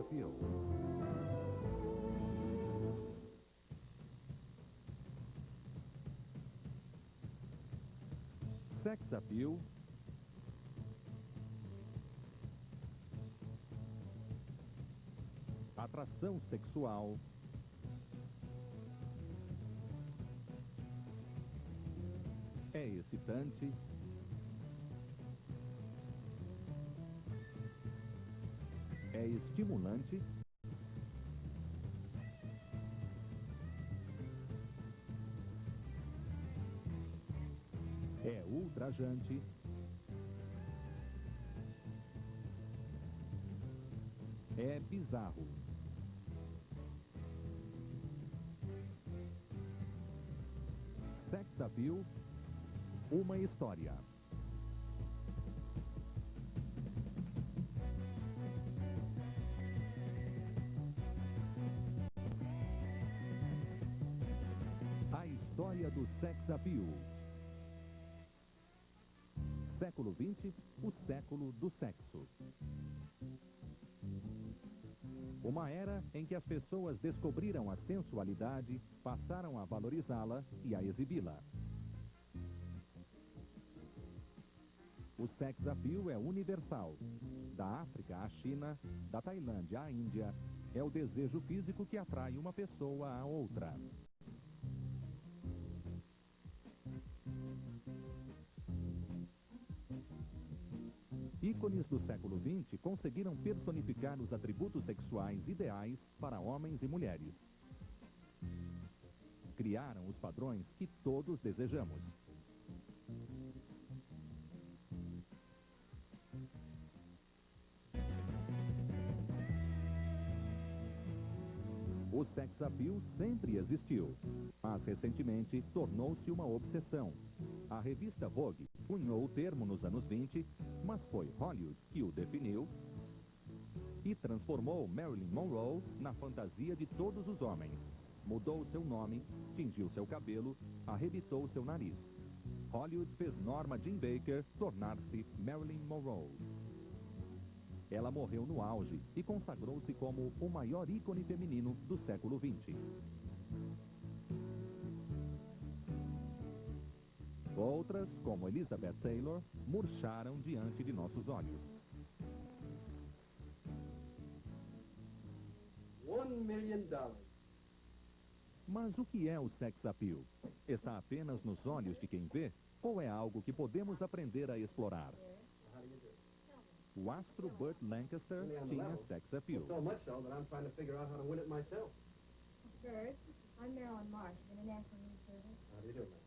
appeal. Sex appeal. Atração sexual. É excitante. É estimulante. É ultrajante. É bizarro. Sex appeal. Uma história. A história do sex appeal. Século XX, o século do sexo. Uma era em que as pessoas descobriram a sensualidade, passaram a valorizá-la e a exibi-la. O sex appeal é universal. Da África à China, da Tailândia à Índia, é o desejo físico que atrai uma pessoa a outra. Ícones do século XX conseguiram personificar os atributos sexuais ideais para homens e mulheres. Criaram os padrões que todos desejamos. O sex appeal sempre existiu, mas recentemente tornou-se uma obsessão. A revista Vogue cunhou o termo nos anos 20, mas foi Hollywood que o definiu e transformou Marilyn Monroe na fantasia de todos os homens. Mudou seu nome, tingiu seu cabelo, arrebitou seu nariz. Hollywood fez Norma Jean Baker tornar-se Marilyn Monroe. Ela morreu no auge e consagrou-se como o maior ícone feminino do século XX. Outras, como Elizabeth Taylor, murcharam diante de nossos olhos. $1 million. Mas o que é o sex appeal? Está apenas nos olhos de quem vê? Ou é algo que podemos aprender a explorar? O astro Burt Lancaster tinha sex appeal. So much so that I'm trying to figure out how to win it myself. Bert, I'm Marilyn Marsh, International News Service. How do you do, man?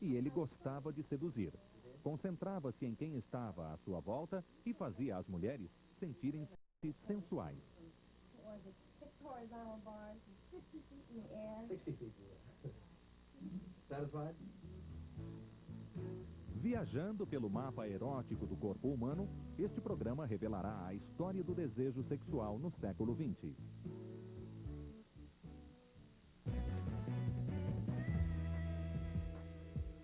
E ele gostava de seduzir. Concentrava-se em quem estava à sua volta e fazia as mulheres sentirem-se sensuais. What was it? 6 horizontal bars and 60 feet in the air. 60 feet. Satisfied? Viajando pelo mapa erótico do corpo humano, este programa revelará a história do desejo sexual no século XX.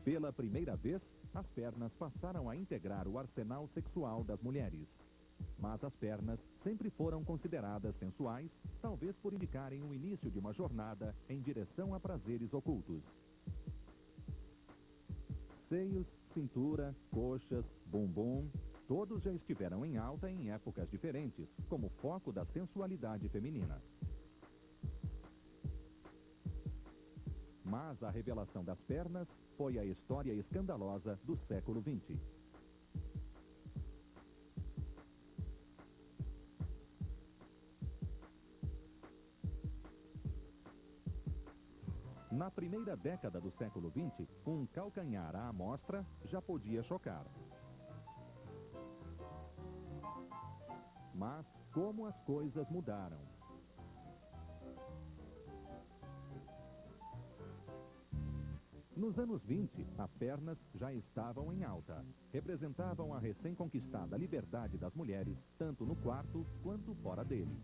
Pela primeira vez, as pernas passaram a integrar o arsenal sexual das mulheres. Mas as pernas sempre foram consideradas sensuais, talvez por indicarem o início de uma jornada em direção a prazeres ocultos. Seios, cintura, coxas, bumbum, todos já estiveram em alta em épocas diferentes, como foco da sensualidade feminina. Mas a revelação das pernas foi a história escandalosa do século XX. Na primeira década do século XX, um calcanhar à amostra já podia chocar. Mas como as coisas mudaram. Nos anos 20, as pernas já estavam em alta. Representavam a recém-conquistada liberdade das mulheres, tanto no quarto quanto fora dele.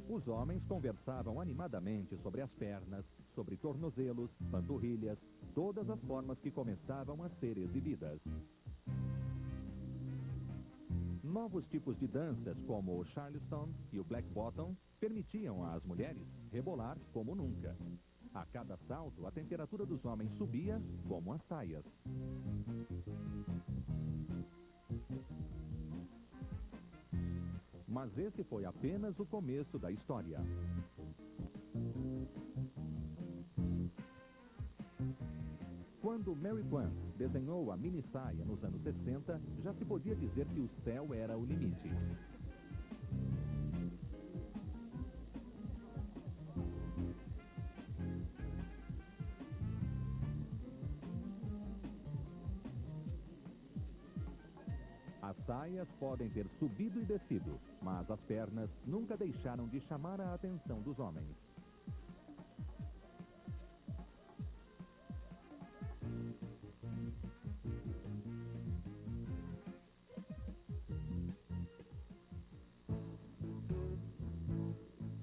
Os homens conversavam animadamente sobre as pernas, sobre tornozelos, panturrilhas, todas as formas que começavam a ser exibidas. Novos tipos de danças, como o Charleston e o Black Bottom, permitiam às mulheres rebolar como nunca. A cada salto, a temperatura dos homens subia como as saias. Mas esse foi apenas o começo da história. Quando Mary Quant desenhou a mini-saia nos anos 60, já se podia dizer que o céu era o limite. As saias podem ter subido e descido, mas as pernas nunca deixaram de chamar a atenção dos homens.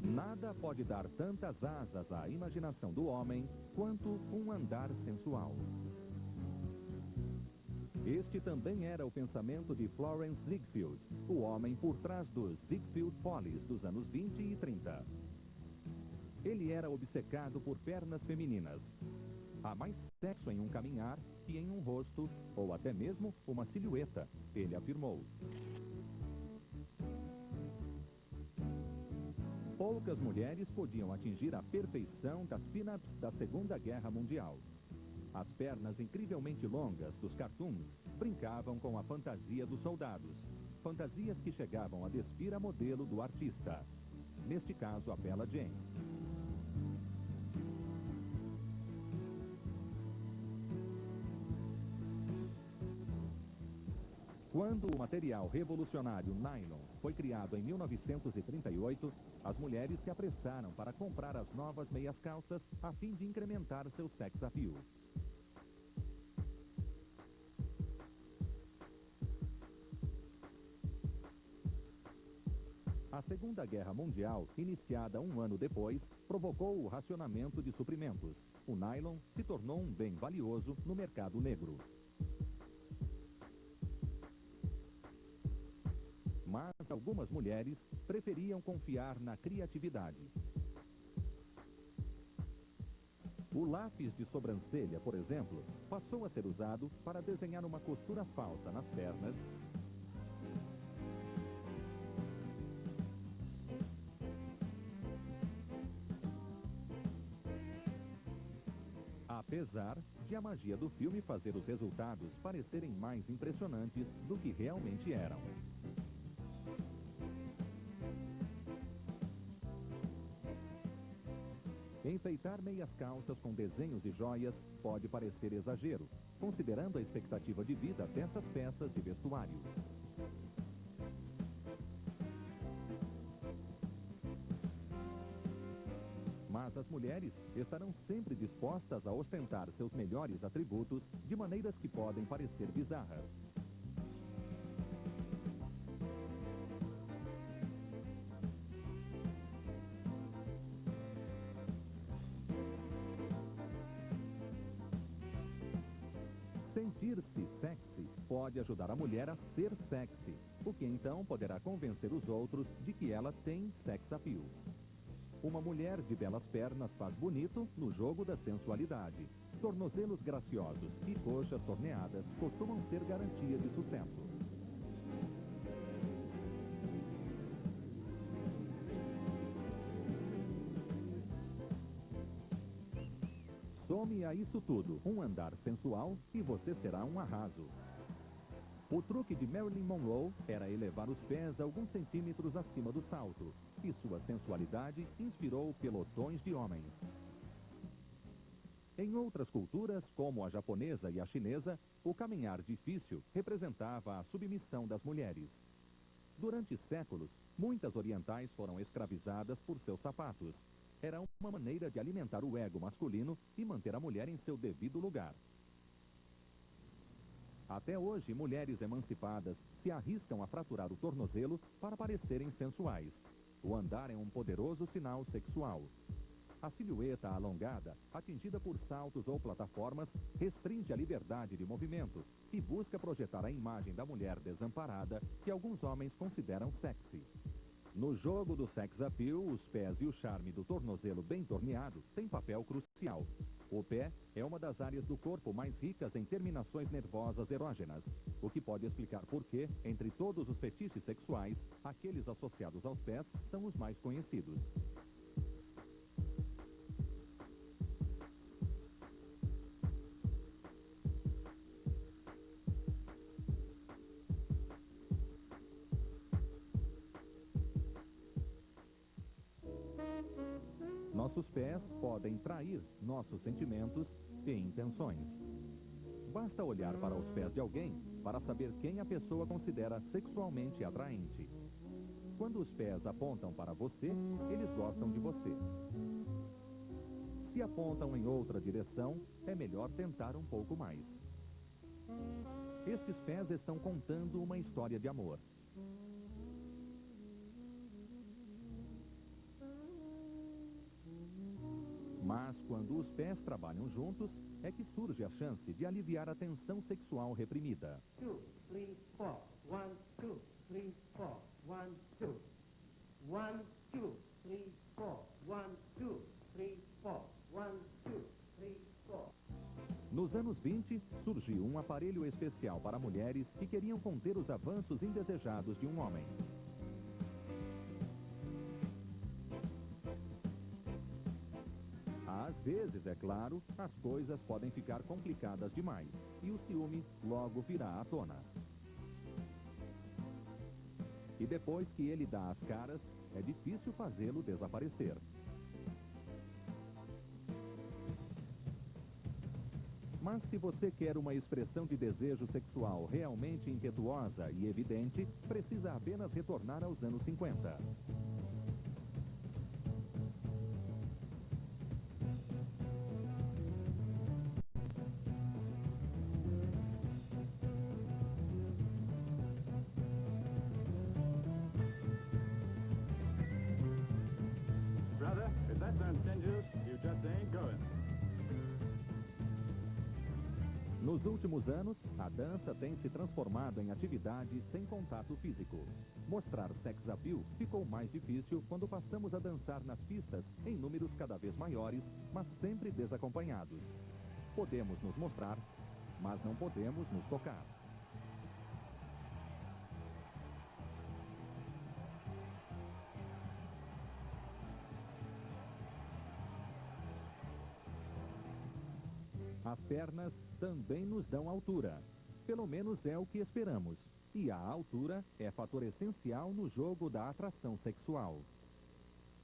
Nada pode dar tantas asas à imaginação do homem quanto um andar sensual. Este também era o pensamento de Florence Ziegfeld, o homem por trás dos Ziegfeld Follies dos anos 20 e 30. Ele era obcecado por pernas femininas. Há mais sexo em um caminhar que em um rosto, ou até mesmo uma silhueta, ele afirmou. Poucas mulheres podiam atingir a perfeição das pin-ups da Segunda Guerra Mundial. As pernas incrivelmente longas dos cartoons brincavam com a fantasia dos soldados, fantasias que chegavam a despir a modelo do artista, neste caso a bela Jane. Quando o material revolucionário nylon foi criado em 1938, as mulheres se apressaram para comprar as novas meias calças a fim de incrementar seu sex appeal. A Segunda Guerra Mundial, iniciada um ano depois, provocou o racionamento de suprimentos. O nylon se tornou um bem valioso no mercado negro. Mas algumas mulheres preferiam confiar na criatividade. O lápis de sobrancelha, por exemplo, passou a ser usado para desenhar uma costura falsa nas pernas, apesar de a magia do filme fazer os resultados parecerem mais impressionantes do que realmente eram. Enfeitar meias calças com desenhos e joias pode parecer exagero, considerando a expectativa de vida dessas peças de vestuário. Mas as mulheres estarão sempre dispostas a ostentar seus melhores atributos de maneiras que podem parecer bizarras. Sentir-se sexy pode ajudar a mulher a ser sexy, o que então poderá convencer os outros de que ela tem sex appeal. Uma mulher de belas pernas faz bonito no jogo da sensualidade. Tornozelos graciosos e coxas torneadas costumam ser garantia de sucesso. Some a isso tudo um andar sensual e você será um arraso. O truque de Marilyn Monroe era elevar os pés alguns centímetros acima do salto, e sua sensualidade inspirou pelotões de homens. Em outras culturas, como a japonesa e a chinesa, o caminhar difícil representava a submissão das mulheres. Durante séculos, muitas orientais foram escravizadas por seus sapatos. Era uma maneira de alimentar o ego masculino e manter a mulher em seu devido lugar. Até hoje, mulheres emancipadas se arriscam a fraturar o tornozelo para parecerem sensuais. O andar é um poderoso sinal sexual. A silhueta alongada, atingida por saltos ou plataformas, restringe a liberdade de movimento e busca projetar a imagem da mulher desamparada que alguns homens consideram sexy. No jogo do sex appeal, os pés e o charme do tornozelo bem torneado têm papel crucial. O pé é uma das áreas do corpo mais ricas em terminações nervosas erógenas, o que pode explicar por que, entre todos os fetiches sexuais, aqueles associados aos pés são os mais conhecidos. Nossos pés podem trair nossos sentimentos e intenções. Basta olhar para os pés de alguém para saber quem a pessoa considera sexualmente atraente. Quando os pés apontam para você, eles gostam de você. Se apontam em outra direção, é melhor tentar um pouco mais. Estes pés estão contando uma história de amor. Mas quando os pés trabalham juntos, é que surge a chance de aliviar a tensão sexual reprimida. 2, 3, 4. 1, 2, 3, 4. 1, 2. 1, 2, 3, 4. 1, 2, 3, 4. 1, 2, 3, 4. Nos anos 20, surgiu um aparelho especial para mulheres que queriam conter os avanços indesejados de um homem. Às vezes, é claro, as coisas podem ficar complicadas demais e o ciúme logo virá à tona. E depois que ele dá as caras, é difícil fazê-lo desaparecer. Mas se você quer uma expressão de desejo sexual realmente impetuosa e evidente, precisa apenas retornar aos anos 50. Brother, if that sounds dangerous, you just ain't going. Nos últimos anos, a dança tem se transformado em atividade sem contato físico. Mostrar sex appeal ficou mais difícil quando passamos a dançar nas pistas em números cada vez maiores, mas sempre desacompanhados. Podemos nos mostrar, mas não podemos nos tocar. As pernas também nos dão altura. Pelo menos é o que esperamos. E a altura é fator essencial no jogo da atração sexual.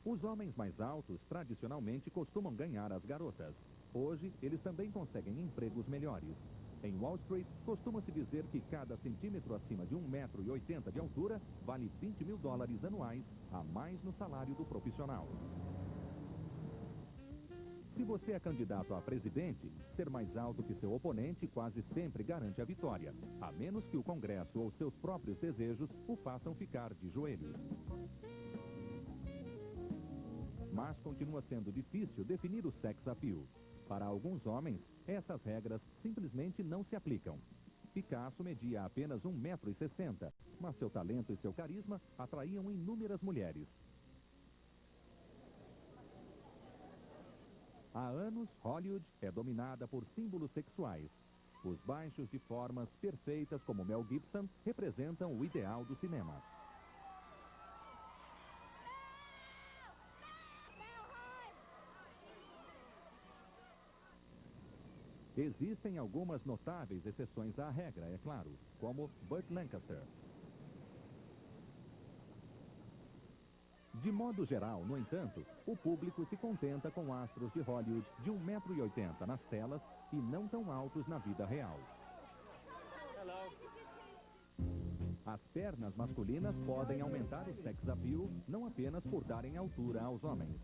Os homens mais altos tradicionalmente costumam ganhar as garotas. Hoje, eles também conseguem empregos melhores. Em Wall Street, costuma-se dizer que cada centímetro acima de 1,80 m de altura vale $20 mil anuais a mais no salário do profissional. Se você é candidato a presidente, ser mais alto que seu oponente quase sempre garante a vitória, a menos que o Congresso ou seus próprios desejos o façam ficar de joelhos. Mas continua sendo difícil definir o sex appeal. Para alguns homens, essas regras simplesmente não se aplicam. Picasso media apenas 1,60 m, mas seu talento e seu carisma atraíam inúmeras mulheres. Há anos, Hollywood é dominada por símbolos sexuais. Os baixos de formas perfeitas como Mel Gibson representam o ideal do cinema. Existem algumas notáveis exceções à regra, é claro, como Burt Lancaster. De modo geral, no entanto, o público se contenta com astros de Hollywood de 1,80 m nas telas e não tão altos na vida real. As pernas masculinas podem aumentar o sex appeal não apenas por darem altura aos homens.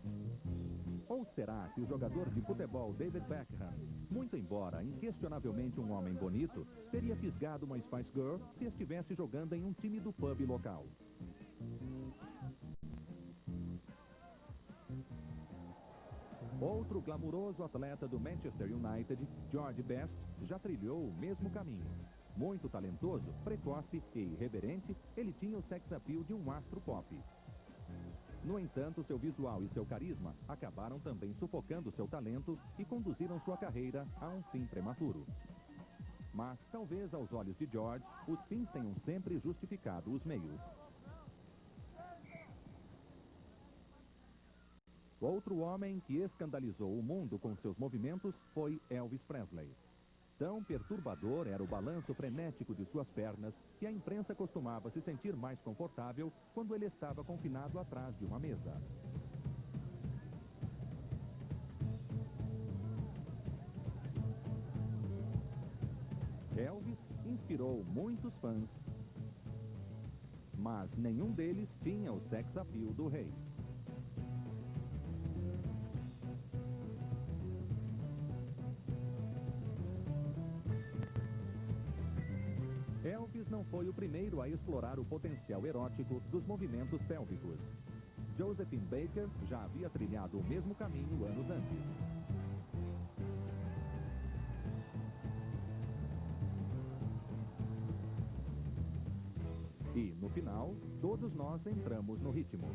Ou será que o jogador de futebol David Beckham, muito embora inquestionavelmente um homem bonito, teria fisgado uma Spice Girl se estivesse jogando em um time do pub local? Outro glamuroso atleta do Manchester United, George Best, já trilhou o mesmo caminho. Muito talentoso, precoce e irreverente, ele tinha o sex appeal de um astro pop. No entanto, seu visual e seu carisma acabaram também sufocando seu talento e conduziram sua carreira a um fim prematuro. Mas, talvez aos olhos de George, os fins tenham sempre justificado os meios. Outro homem que escandalizou o mundo com seus movimentos foi Elvis Presley. Tão perturbador era o balanço frenético de suas pernas que a imprensa costumava se sentir mais confortável quando ele estava confinado atrás de uma mesa. Elvis inspirou muitos fãs, mas nenhum deles tinha o sex appeal do rei. Elvis não foi o primeiro a explorar o potencial erótico dos movimentos pélvicos. Josephine Baker já havia trilhado o mesmo caminho anos antes. E, no final, todos nós entramos no ritmo.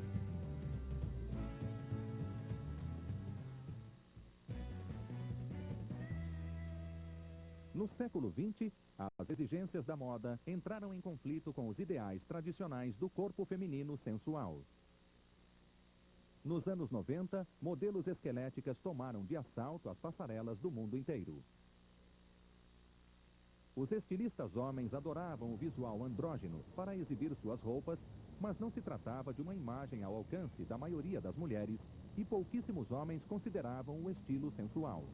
No século XX, as exigências da moda entraram em conflito com os ideais tradicionais do corpo feminino sensual. Nos anos 90, modelos esqueléticas tomaram de assalto as passarelas do mundo inteiro. Os estilistas homens adoravam o visual andrógeno para exibir suas roupas, mas não se tratava de uma imagem ao alcance da maioria das mulheres e pouquíssimos homens consideravam o estilo sensual.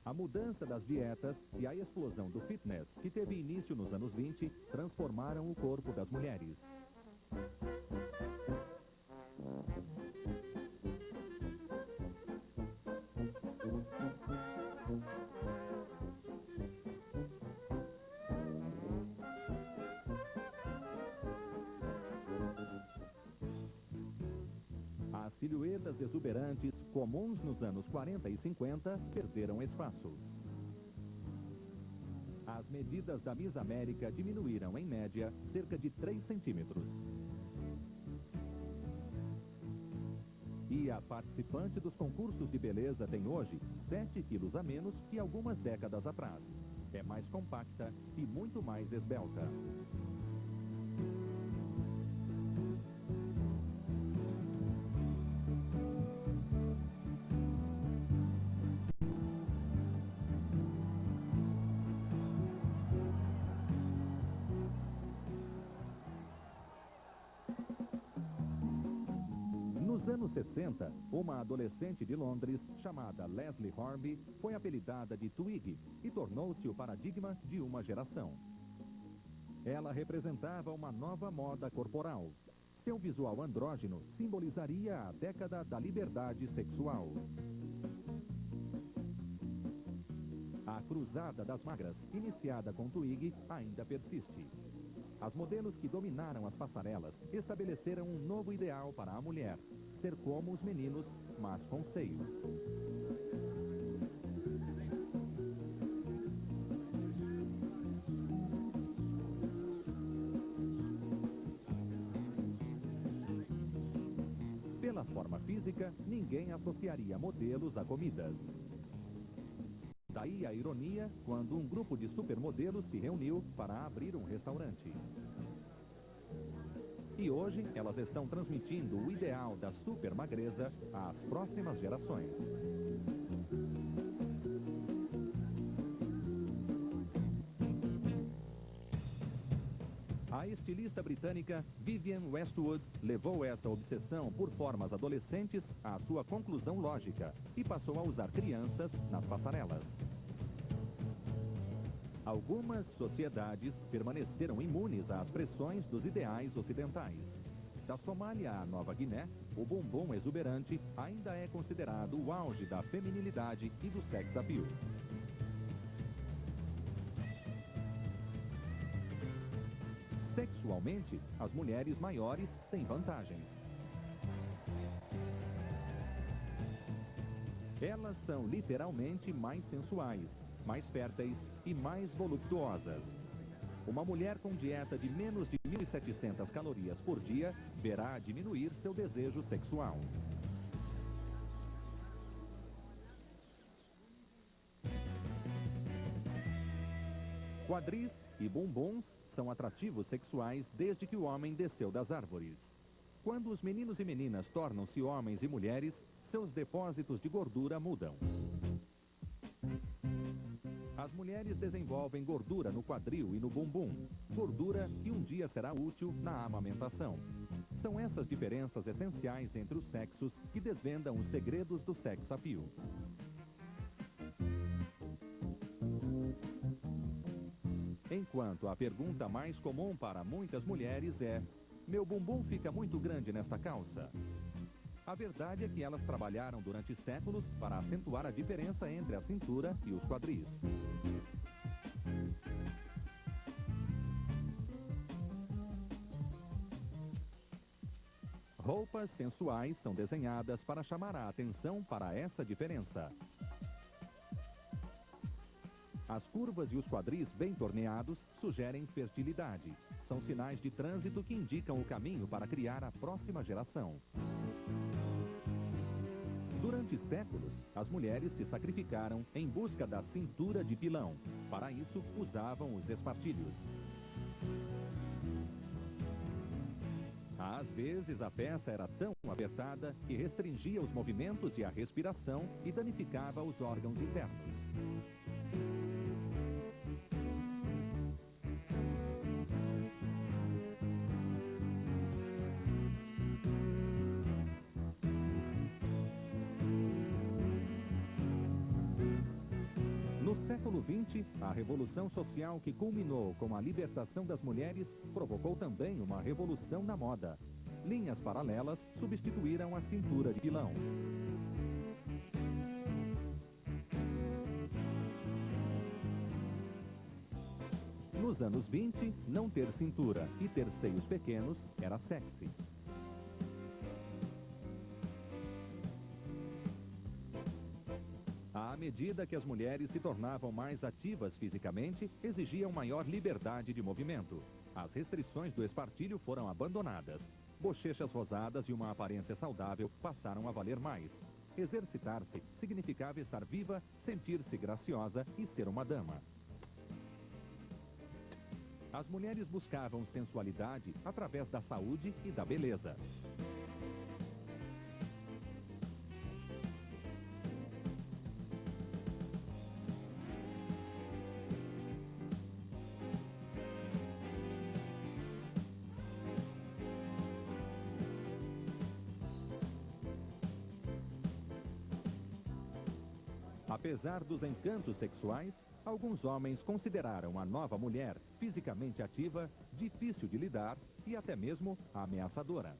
A mudança das dietas e a explosão do fitness, que teve início nos anos 20, transformaram o corpo das mulheres. As silhuetas exuberantes, comuns nos anos 40 e 50, perderam espaço. As medidas da Miss América diminuíram, em média, cerca de 3 centímetros. E a participante dos concursos de beleza tem hoje 7 quilos a menos que algumas décadas atrás. É mais compacta e muito mais esbelta. Nos anos 60, uma adolescente de Londres, chamada Leslie Horby, foi apelidada de Twig e tornou-se o paradigma de uma geração. Ela representava uma nova moda corporal. Seu visual andrógeno simbolizaria a década da liberdade sexual. A cruzada das magras, iniciada com Twig, ainda persiste. As modelos que dominaram as passarelas estabeleceram um novo ideal para a mulher: ser como os meninos, mas com seios. Pela forma física, ninguém associaria modelos a comidas. Daí a ironia quando um grupo de supermodelos se reuniu para abrir um restaurante. E hoje elas estão transmitindo o ideal da supermagreza às próximas gerações. A estilista britânica Vivienne Westwood levou essa obsessão por formas adolescentes à sua conclusão lógica e passou a usar crianças nas passarelas. Algumas sociedades permaneceram imunes às pressões dos ideais ocidentais. Da Somália à Nova Guiné, o bumbum exuberante ainda é considerado o auge da feminilidade e do sex appeal. Sexualmente, as mulheres maiores têm vantagens. Elas são literalmente mais sensuais, mais férteis e mais voluptuosas. Uma mulher com dieta de menos de 1.700 calorias por dia verá diminuir seu desejo sexual. Quadris e bumbuns são atrativos sexuais desde que o homem desceu das árvores. Quando os meninos e meninas tornam-se homens e mulheres, seus depósitos de gordura mudam. As mulheres desenvolvem gordura no quadril e no bumbum, gordura que um dia será útil na amamentação. São essas diferenças essenciais entre os sexos que desvendam os segredos do sex appeal. Enquanto a pergunta mais comum para muitas mulheres é: meu bumbum fica muito grande nesta calça? A verdade é que elas trabalharam durante séculos para acentuar a diferença entre a cintura e os quadris. Roupas sensuais são desenhadas para chamar a atenção para essa diferença. As curvas e os quadris bem torneados sugerem fertilidade. São sinais de trânsito que indicam o caminho para criar a próxima geração. Durante séculos, as mulheres se sacrificaram em busca da cintura de pilão. Para isso, usavam os espartilhos. Às vezes, a peça era tão apertada que restringia os movimentos e a respiração e danificava os órgãos internos. No século XX, a revolução social que culminou com a libertação das mulheres provocou também uma revolução na moda. Linhas paralelas substituíram a cintura de pilão. Nos anos 20, não ter cintura e ter seios pequenos era sexy. À medida que as mulheres se tornavam mais ativas fisicamente, exigiam maior liberdade de movimento. As restrições do espartilho foram abandonadas. Bochechas rosadas e uma aparência saudável passaram a valer mais. Exercitar-se significava estar viva, sentir-se graciosa e ser uma dama. As mulheres buscavam sensualidade através da saúde e da beleza. Apesar dos encantos sexuais, alguns homens consideraram a nova mulher fisicamente ativa, difícil de lidar e até mesmo ameaçadora.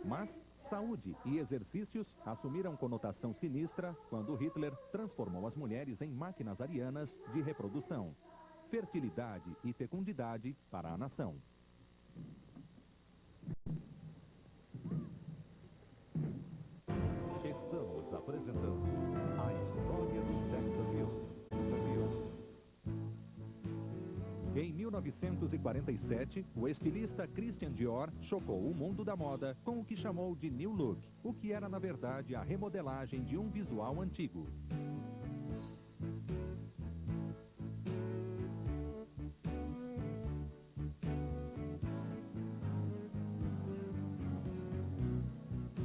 Mas saúde e exercícios assumiram conotação sinistra quando Hitler transformou as mulheres em máquinas arianas de reprodução. Fertilidade e fecundidade para a nação. Estamos apresentando a história do sex appeal. Em 1947, o estilista Christian Dior chocou o mundo da moda com o que chamou de New Look, o que era na verdade a remodelagem de um visual antigo.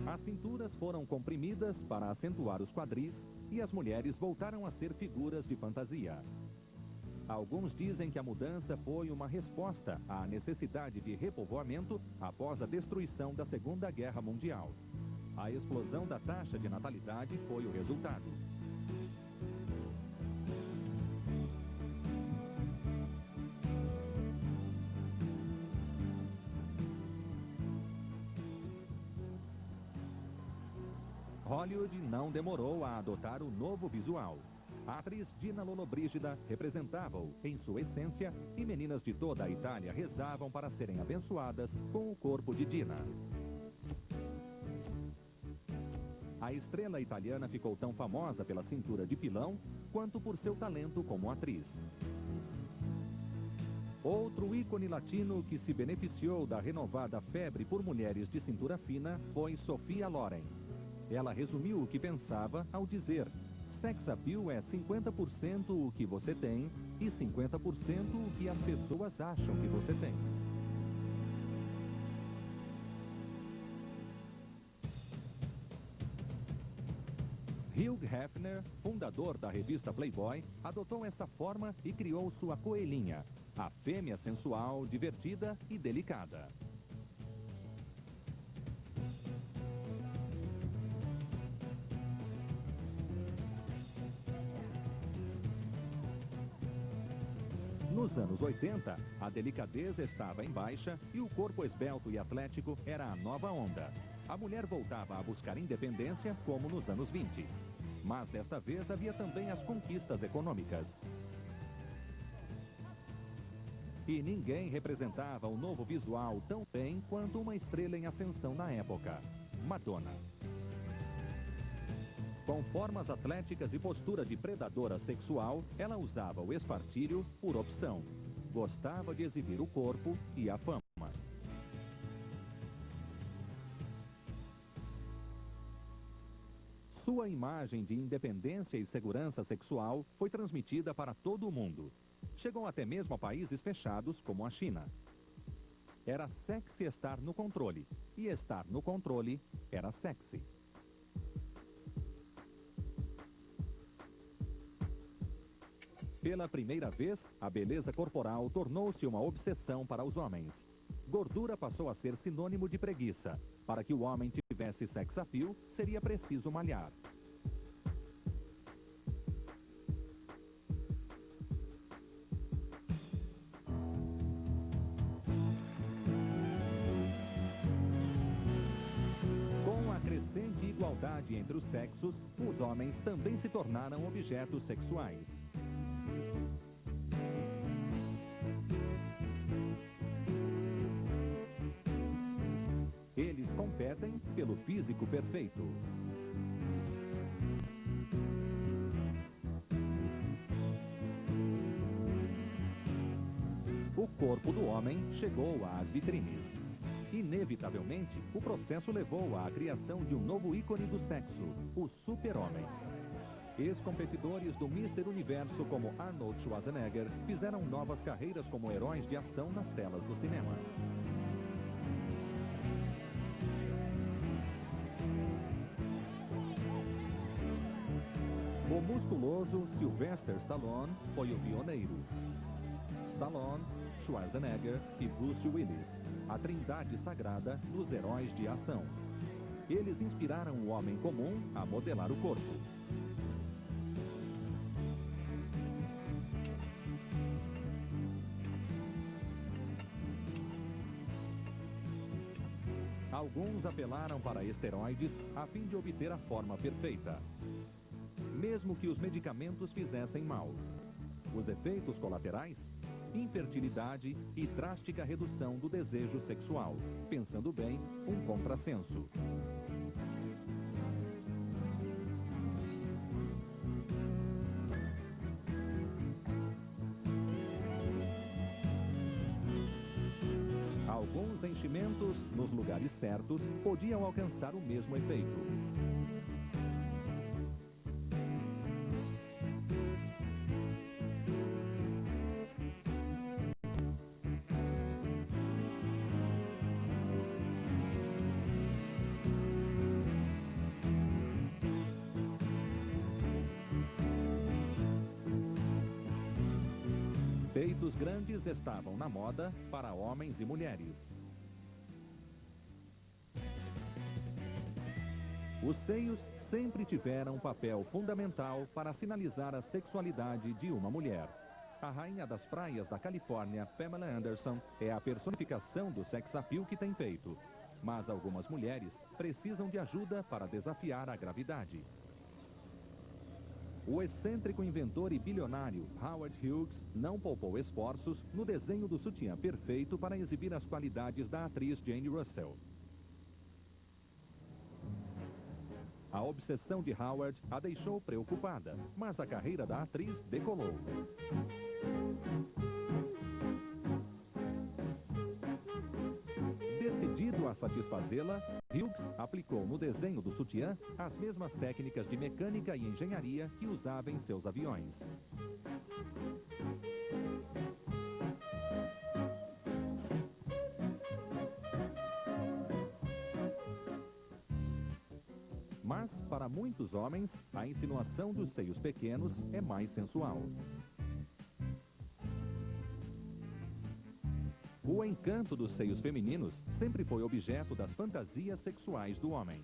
As cinturas foram comprimidas para acentuar os quadris e as mulheres voltaram a ser figuras de fantasia. Alguns dizem que a mudança foi uma resposta à necessidade de repovoamento após a destruição da Segunda Guerra Mundial. A explosão da taxa de natalidade foi o resultado. Hollywood não demorou a adotar o novo visual. A atriz Gina Lollobrigida representava-o em sua essência e meninas de toda a Itália rezavam para serem abençoadas com o corpo de Gina. A estrela italiana ficou tão famosa pela cintura de pilão quanto por seu talento como atriz. Outro ícone latino que se beneficiou da renovada febre por mulheres de cintura fina foi Sophia Loren. Ela resumiu o que pensava ao dizer: sex appeal é 50% o que você tem e 50% o que as pessoas acham que você tem. Hugh Hefner, fundador da revista Playboy, adotou essa forma e criou sua coelhinha, a fêmea sensual, divertida e delicada. Nos anos 80, a delicadeza estava em baixa e o corpo esbelto e atlético era a nova onda. A mulher voltava a buscar independência como nos anos 20. Mas desta vez havia também as conquistas econômicas. E ninguém representava o novo visual tão bem quanto uma estrela em ascensão na época: Madonna. Com formas atléticas e postura de predadora sexual, ela usava o espartilho por opção. Gostava de exibir o corpo e a fama. Sua imagem de independência e segurança sexual foi transmitida para todo o mundo. Chegou até mesmo a países fechados como a China. Era sexy estar no controle, e estar no controle era sexy. Pela primeira vez, a beleza corporal tornou-se uma obsessão para os homens. Gordura passou a ser sinônimo de preguiça. Para que o homem tivesse sex appeal, seria preciso malhar. Com a crescente igualdade entre os sexos, os homens também se tornaram objetos sexuais. Eles competem pelo físico perfeito. O corpo do homem chegou às vitrines. Inevitavelmente, o processo levou à criação de um novo ícone do sexo, o super-homem. Ex-competidores do Mr. Universo como Arnold Schwarzenegger fizeram novas carreiras como heróis de ação nas telas do cinema. O musculoso Sylvester Stallone foi o pioneiro. Stallone, Schwarzenegger e Bruce Willis, a trindade sagrada dos heróis de ação. Eles inspiraram o homem comum a modelar o corpo. Alguns apelaram para esteroides a fim de obter a forma perfeita, mesmo que os medicamentos fizessem mal. Os efeitos colaterais? Infertilidade e drástica redução do desejo sexual. Pensando bem, um contrassenso. Alguns enchimentos, nos lugares certos, podiam alcançar o mesmo efeito. Peitos grandes estavam na moda para homens e mulheres. Os seios sempre tiveram um papel fundamental para sinalizar a sexualidade de uma mulher. A rainha das praias da Califórnia, Pamela Anderson, é a personificação do sex appeal que tem peito. Mas algumas mulheres precisam de ajuda para desafiar a gravidade. O excêntrico inventor e bilionário Howard Hughes não poupou esforços no desenho do sutiã perfeito para exibir as qualidades da atriz Jane Russell. A obsessão de Howard a deixou preocupada, mas a carreira da atriz decolou. Decidido a satisfazê-la, Hughes aplicou no desenho do sutiã as mesmas técnicas de mecânica e engenharia que usava em seus aviões. Mas, para muitos homens, a insinuação dos seios pequenos é mais sensual. O encanto dos seios femininos sempre foi objeto das fantasias sexuais do homem.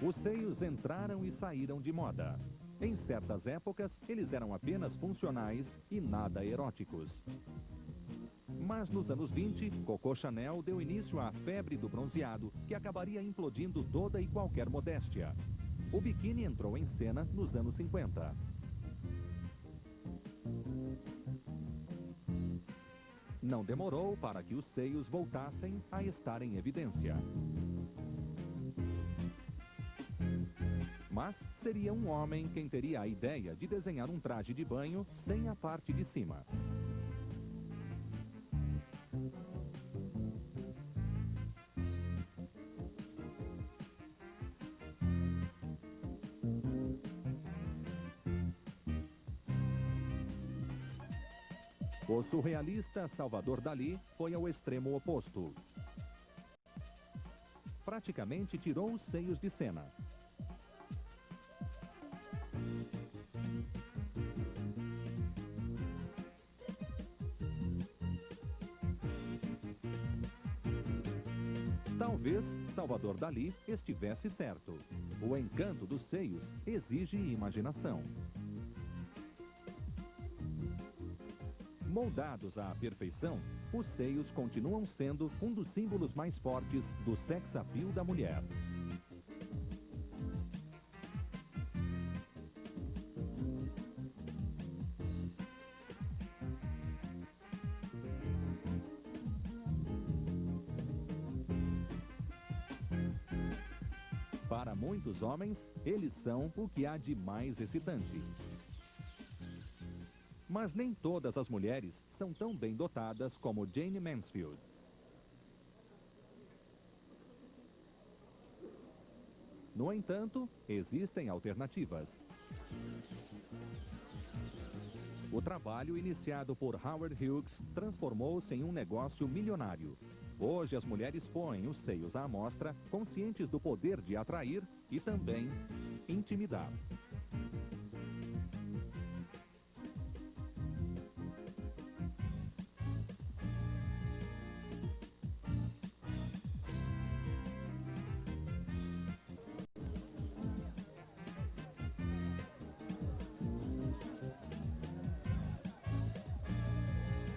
Os seios entraram e saíram de moda. Em certas épocas, eles eram apenas funcionais e nada eróticos. Mas nos anos 20, Coco Chanel deu início à febre do bronzeado, que acabaria implodindo toda e qualquer modéstia. O biquíni entrou em cena nos anos 50. Não demorou para que os seios voltassem a estar em evidência. Mas seria um homem quem teria a ideia de desenhar um traje de banho sem a parte de cima. O surrealista Salvador Dalí foi ao extremo oposto. Praticamente tirou os seios de cena. Talvez Salvador Dalí estivesse certo. O encanto dos seios exige imaginação. Moldados à perfeição, os seios continuam sendo um dos símbolos mais fortes do sex appeal da mulher. Para muitos homens, eles são o que há de mais excitante. Mas nem todas as mulheres são tão bem dotadas como Jayne Mansfield. No entanto, existem alternativas. O trabalho iniciado por Howard Hughes transformou-se em um negócio milionário. Hoje as mulheres põem os seios à amostra, conscientes do poder de atrair e também intimidar.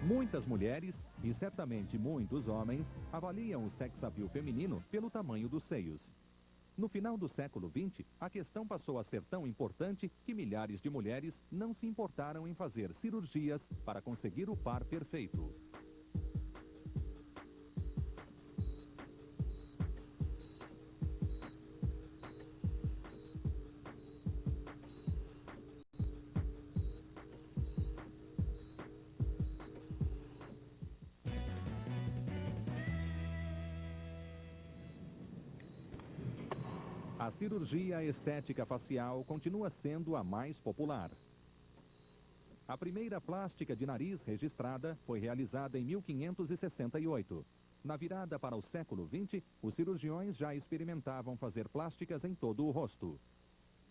Muitas mulheres, e certamente muitos homens, avaliam o sex appeal feminino pelo tamanho dos seios. No final do século XX, a questão passou a ser tão importante que milhares de mulheres não se importaram em fazer cirurgias para conseguir o par perfeito. A cirurgia estética facial continua sendo a mais popular. A primeira plástica de nariz registrada foi realizada em 1568. Na virada para o século XX, os cirurgiões já experimentavam fazer plásticas em todo o rosto.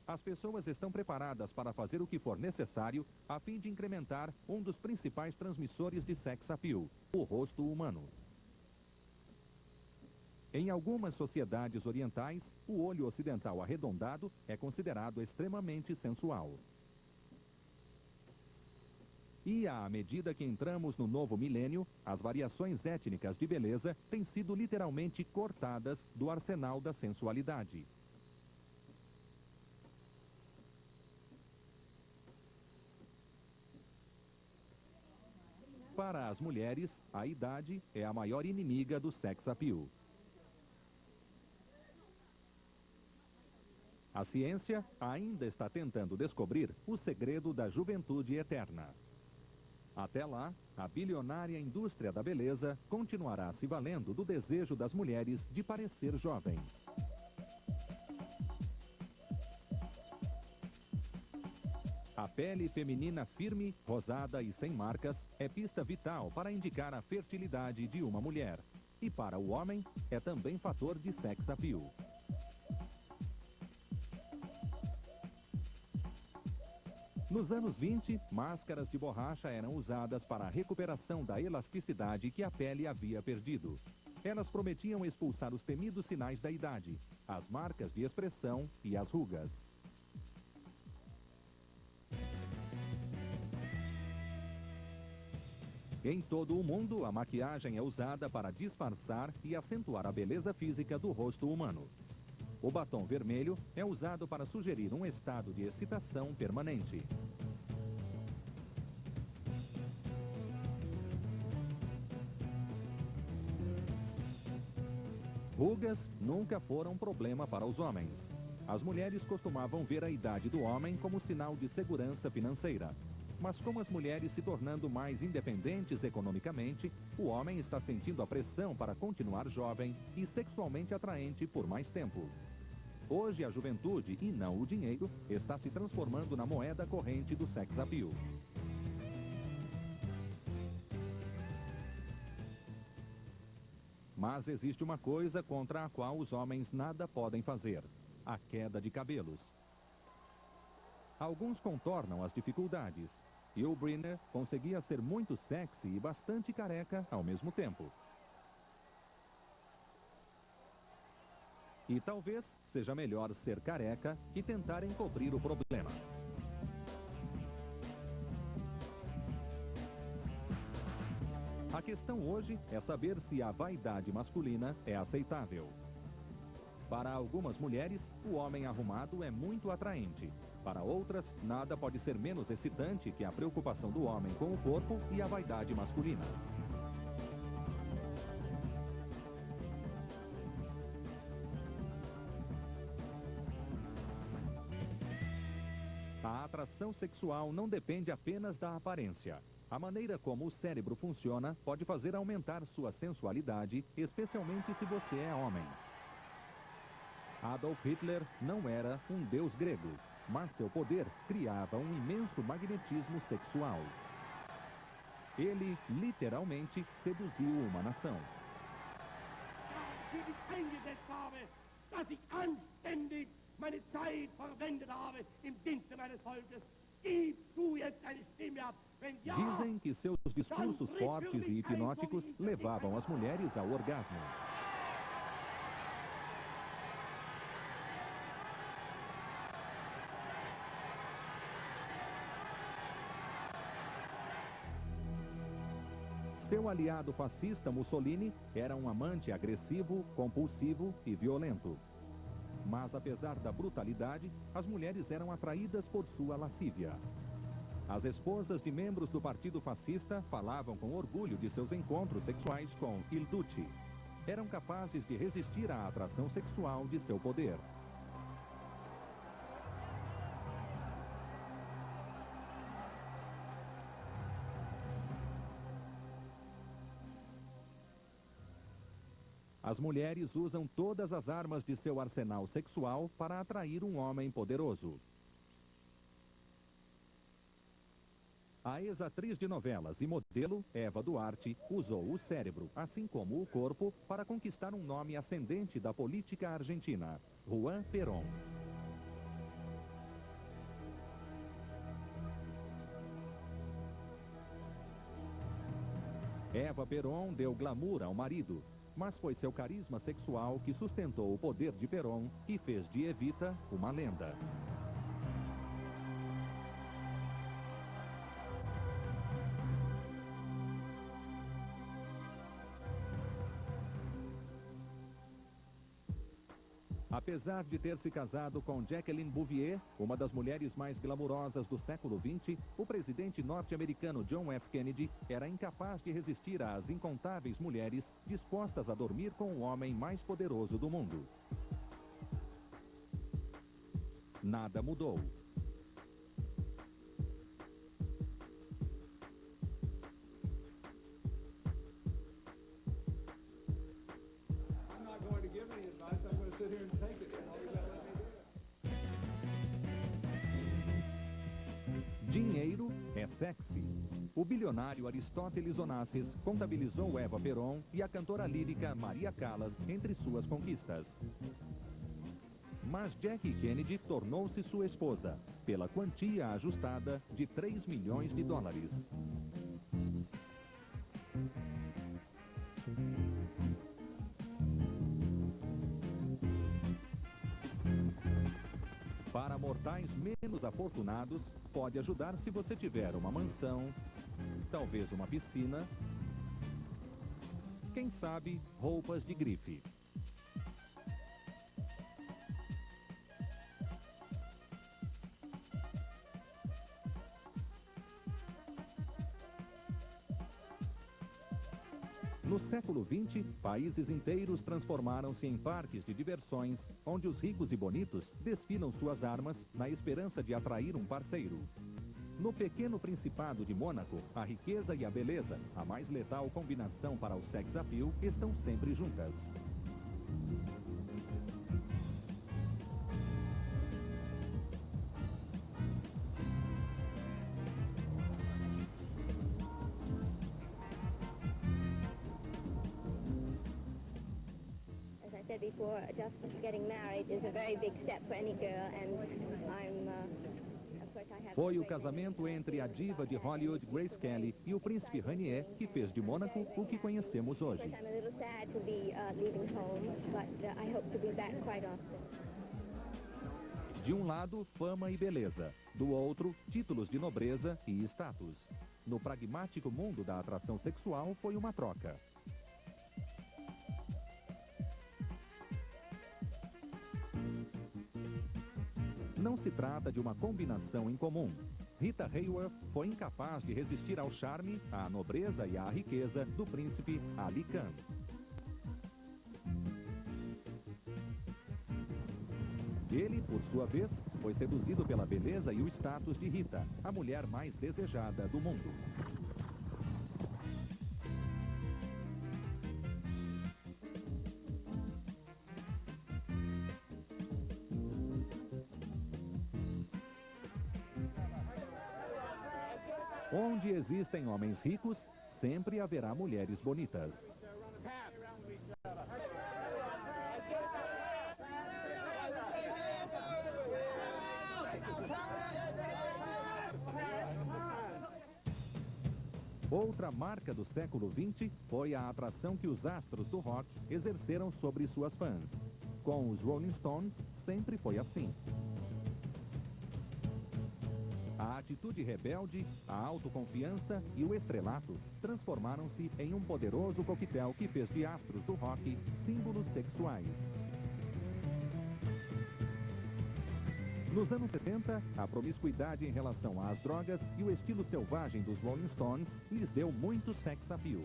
As pessoas estão preparadas para fazer o que for necessário a fim de incrementar um dos principais transmissores de sex appeal, o rosto humano. Em algumas sociedades orientais, o olho ocidental arredondado é considerado extremamente sensual. E, à medida que entramos no novo milênio, as variações étnicas de beleza têm sido literalmente cortadas do arsenal da sensualidade. Para as mulheres, a idade é a maior inimiga do sex appeal. A ciência ainda está tentando descobrir o segredo da juventude eterna. Até lá, a bilionária indústria da beleza continuará se valendo do desejo das mulheres de parecer jovem. A pele feminina firme, rosada e sem marcas é pista vital para indicar a fertilidade de uma mulher. E para o homem, é também fator de sex appeal. Nos anos 20, máscaras de borracha eram usadas para a recuperação da elasticidade que a pele havia perdido. Elas prometiam expulsar os temidos sinais da idade, as marcas de expressão e as rugas. Em todo o mundo, a maquiagem é usada para disfarçar e acentuar a beleza física do rosto humano. O batom vermelho é usado para sugerir um estado de excitação permanente. Rugas nunca foram problema para os homens. As mulheres costumavam ver a idade do homem como sinal de segurança financeira. Mas com as mulheres se tornando mais independentes economicamente, o homem está sentindo a pressão para continuar jovem e sexualmente atraente por mais tempo. Hoje, a juventude, e não o dinheiro, está se transformando na moeda corrente do sex appeal. Mas existe uma coisa contra a qual os homens nada podem fazer: a queda de cabelos. Alguns contornam as dificuldades. Yul Brynner conseguia ser muito sexy e bastante careca ao mesmo tempo. E talvez seja melhor ser careca que tentar encobrir o problema. A questão hoje é saber se a vaidade masculina é aceitável. Para algumas mulheres, o homem arrumado é muito atraente. Para outras, nada pode ser menos excitante que a preocupação do homem com o corpo e a vaidade masculina. A atração sexual não depende apenas da aparência. A maneira como o cérebro funciona pode fazer aumentar sua sensualidade, especialmente se você é homem. Adolf Hitler não era um deus grego, mas seu poder criava um imenso magnetismo sexual. Ele, literalmente, seduziu uma nação. Dass ich anständig meine Zeit verwendet habe im Dienste meines Volkes. Gib du jetzt eine Stimme ab. Wenn ja, dizem que seus discursos fortes e hipnóticos levavam as mulheres ao orgasmo. Seu aliado fascista Mussolini era um amante agressivo, compulsivo e violento. Mas apesar da brutalidade, as mulheres eram atraídas por sua lascívia. As esposas de membros do partido fascista falavam com orgulho de seus encontros sexuais com Il Duce. Eram capazes de resistir à atração sexual de seu poder. As mulheres usam todas as armas de seu arsenal sexual para atrair um homem poderoso. A ex-atriz de novelas e modelo, Eva Duarte, usou o cérebro, assim como o corpo, para conquistar um nome ascendente da política argentina: Juan Perón. Eva Perón deu glamour ao marido, mas foi seu carisma sexual que sustentou o poder de Perón e fez de Evita uma lenda. Apesar de ter se casado com Jacqueline Bouvier, uma das mulheres mais glamurosas do século XX, o presidente norte-americano John F. Kennedy era incapaz de resistir às incontáveis mulheres dispostas a dormir com o homem mais poderoso do mundo. Nada mudou. I'm not going to give any advice. I'm going to sit here and take it. Dinheiro é sexy. O bilionário Aristóteles Onassis contabilizou Eva Peron e a cantora lírica Maria Callas entre suas conquistas. Mas Jackie Kennedy tornou-se sua esposa, pela quantia ajustada de 3 milhões de dólares. Para mortais menos afortunados, pode ajudar se você tiver uma mansão, talvez uma piscina, quem sabe roupas de grife. No século XX, países inteiros transformaram-se em parques de diversões, onde os ricos e bonitos desfilam suas armas na esperança de atrair um parceiro. No pequeno Principado de Mônaco, a riqueza e a beleza, a mais letal combinação para o sex appeal, estão sempre juntas. As I said before, just getting married is a very big step for any girl, and of course, I have... Foi o casamento entre a diva de Hollywood, Grace Kelly, e o príncipe Rainier que fez de Mônaco o que conhecemos hoje. I'm a little sad to be leaving home, but I hope to be back quite often. De um lado, fama e beleza. Do outro, títulos de nobreza e status. No pragmático mundo da atração sexual, foi uma troca. Não se trata de uma combinação incomum. Rita Hayworth foi incapaz de resistir ao charme, à nobreza e à riqueza do príncipe Ali Khan. Ele, por sua vez, foi seduzido pela beleza e o status de Rita, a mulher mais desejada do mundo. Onde existem homens ricos, sempre haverá mulheres bonitas. Outra marca do século XX foi a atração que os astros do rock exerceram sobre suas fãs. Com os Rolling Stones, sempre foi assim. A atitude rebelde, a autoconfiança e o estrelato transformaram-se em um poderoso coquetel que fez de astros do rock símbolos sexuais. Nos anos 60, a promiscuidade em relação às drogas e o estilo selvagem dos Rolling Stones lhes deu muito sex appeal.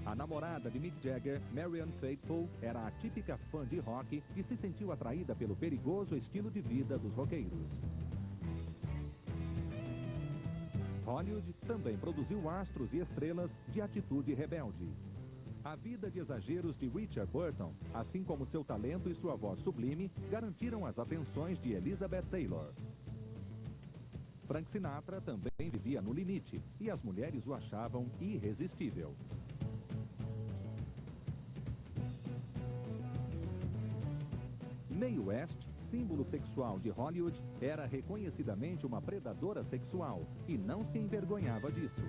A namorada de Mick Jagger, Marianne Faithfull, era a típica fã de rock e se sentiu atraída pelo perigoso estilo de vida dos roqueiros. Hollywood também produziu astros e estrelas de atitude rebelde. A vida de exageros de Richard Burton, assim como seu talento e sua voz sublime, garantiram as atenções de Elizabeth Taylor. Frank Sinatra também vivia no limite, e as mulheres o achavam irresistível. Mae West, símbolo sexual de Hollywood, era reconhecidamente uma predadora sexual e não se envergonhava disso.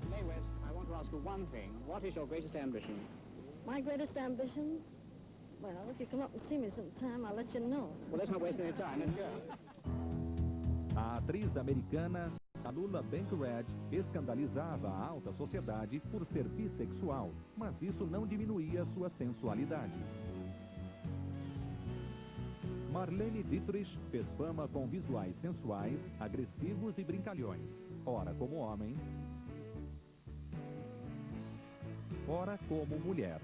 Mae West, I want to ask you one thing. What is your greatest ambition? My greatest ambition? Well, if you come up and see me sometime, I'll let you know. Well, let's not waste any time. Let's go. A atriz americana A Lula Bankroyd escandalizava a alta sociedade por ser bissexual, mas isso não diminuía sua sensualidade. Marlene Dietrich fez fama com visuais sensuais, agressivos e brincalhões, ora como homem, ora como mulher.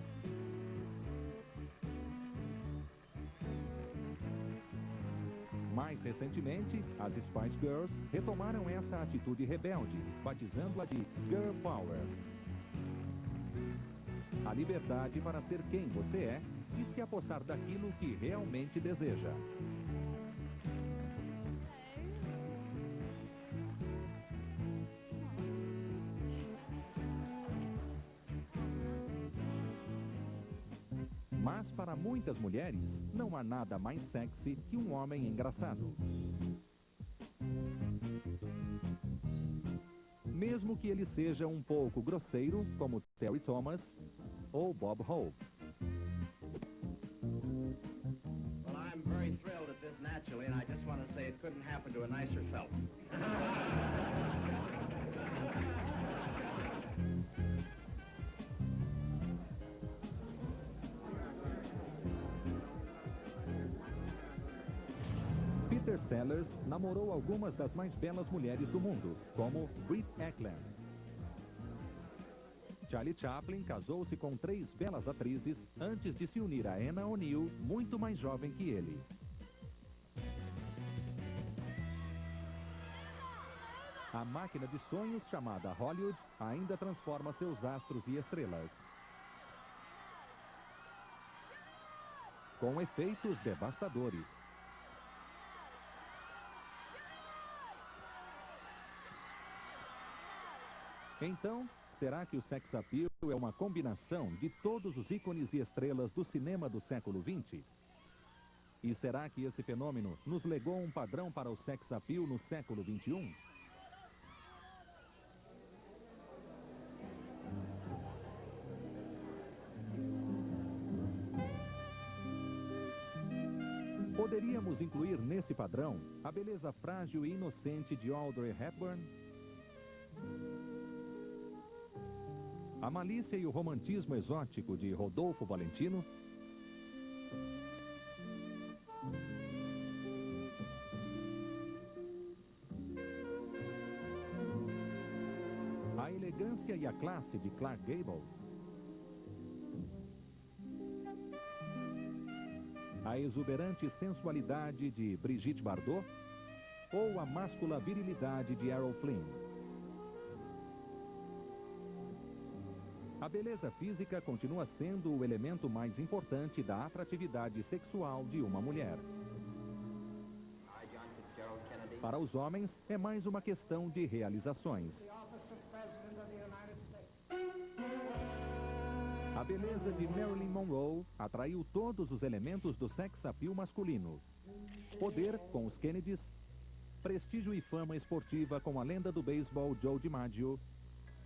Mais recentemente, as Spice Girls retomaram essa atitude rebelde, batizando-a de Girl Power. A liberdade para ser quem você é e se apossar daquilo que realmente deseja. Mas para muitas mulheres, não há nada mais sexy que um homem engraçado. Mesmo que ele seja um pouco grosseiro, como Terry Thomas ou Bob Hope. Well, I'm very thrilled at this naturally, and I just want to say it couldn't happen to a nicer fella. Peter Sellers namorou algumas das mais belas mulheres do mundo, como Britt Ekland. Charlie Chaplin casou-se com 3 belas atrizes antes de se unir a Anna O'Neill, muito mais jovem que ele. A máquina de sonhos chamada Hollywood ainda transforma seus astros e estrelas, com efeitos devastadores. Então, será que o sex appeal é uma combinação de todos os ícones e estrelas do cinema do século XX? E será que esse fenômeno nos legou um padrão para o sex appeal no século XXI? Poderíamos incluir nesse padrão a beleza frágil e inocente de Audrey Hepburn? A malícia e o romantismo exótico de Rodolfo Valentino? A elegância e a classe de Clark Gable? A exuberante sensualidade de Brigitte Bardot? Ou a máscula virilidade de Errol Flynn? A beleza física continua sendo o elemento mais importante da atratividade sexual de uma mulher. Para os homens, é mais uma questão de realizações. A beleza de Marilyn Monroe atraiu todos os elementos do sex appeal masculino. Poder com os Kennedys, prestígio e fama esportiva com a lenda do beisebol Joe DiMaggio,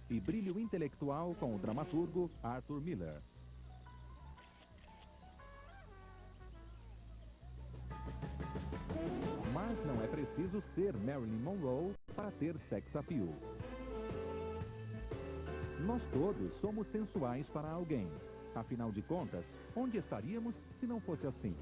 e brilho intelectual com o dramaturgo Arthur Miller. Mas não é preciso ser Marilyn Monroe para ter sex appeal. Nós todos somos sensuais para alguém. Afinal de contas, onde estaríamos se não fosse assim?